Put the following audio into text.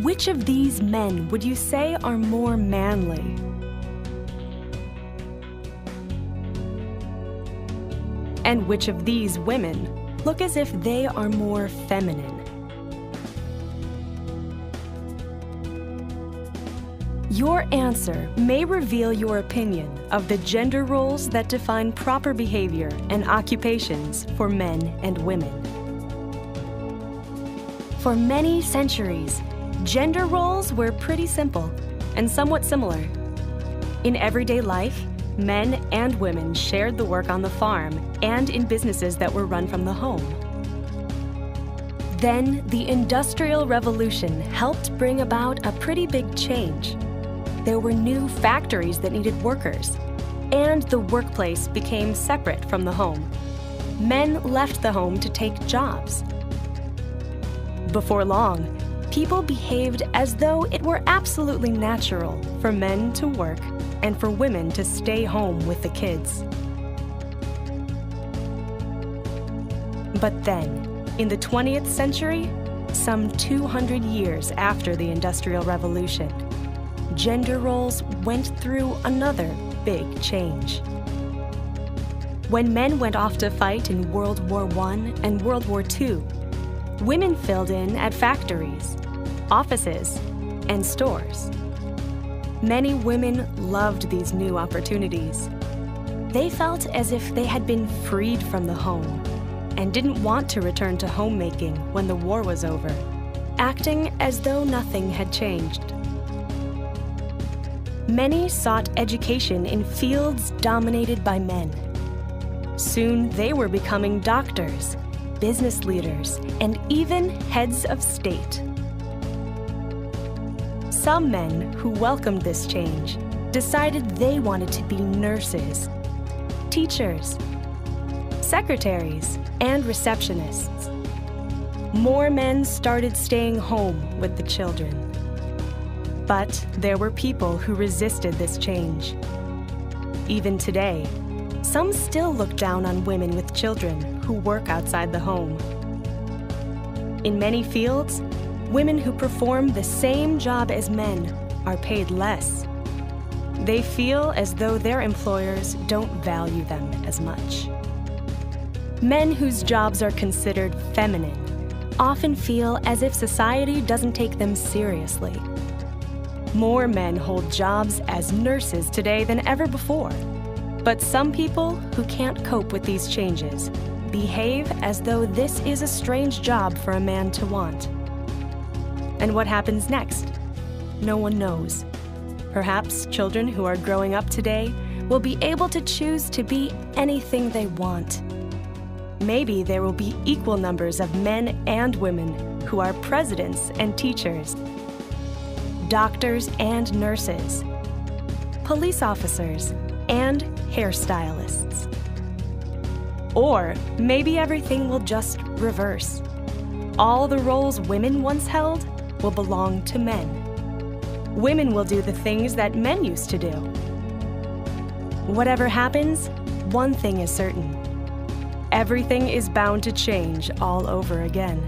Which of these men would you say are more manly? And which of these women look as if they are more feminine? Your answer may reveal your opinion of the gender roles that define proper behavior and occupations for men and women. For many centuries, gender roles were pretty simple and somewhat similar. In everyday life, men and women shared the work on the farm and in businesses that were run from the home. Then, the Industrial Revolution helped bring about a pretty big change. There were new factories that needed workers, and the workplace became separate from the home. Men left the home to take jobs. Before long, people behaved as though it were absolutely natural for men to work and for women to stay home with the kids. But then, in the 20th century, some 200 years after the Industrial Revolution, gender roles went through another big change. When men went off to fight in World War I and World War II, women filled in at factories, offices, and stores. Many women loved these new opportunities. They felt as if they had been freed from the home and didn't want to return to homemaking when the war was over, acting as though nothing had changed. Many sought education in fields dominated by men. Soon they were becoming doctors, business leaders, and even heads of state. Some men who welcomed this change decided they wanted to be nurses, teachers, secretaries, and receptionists. More men started staying home with the children. But there were people who resisted this change. Even today, some still look down on women with children who work outside the home. In many fields, women who perform the same job as men are paid less. They feel as though their employers don't value them as much. Men whose jobs are considered feminine often feel as if society doesn't take them seriously. More men hold jobs as nurses today than ever before. But some people who can't cope with these changes behave as though this is a strange job for a man to want. And what happens next? No one knows. Perhaps children who are growing up today will be able to choose to be anything they want. Maybe there will be equal numbers of men and women who are presidents and teachers, doctors and nurses, police officers, and hairstylists. Or maybe everything will just reverse. All the roles women once held will belong to men. Women will do the things that men used to do. Whatever happens, one thing is certain. Everything is bound to change all over again.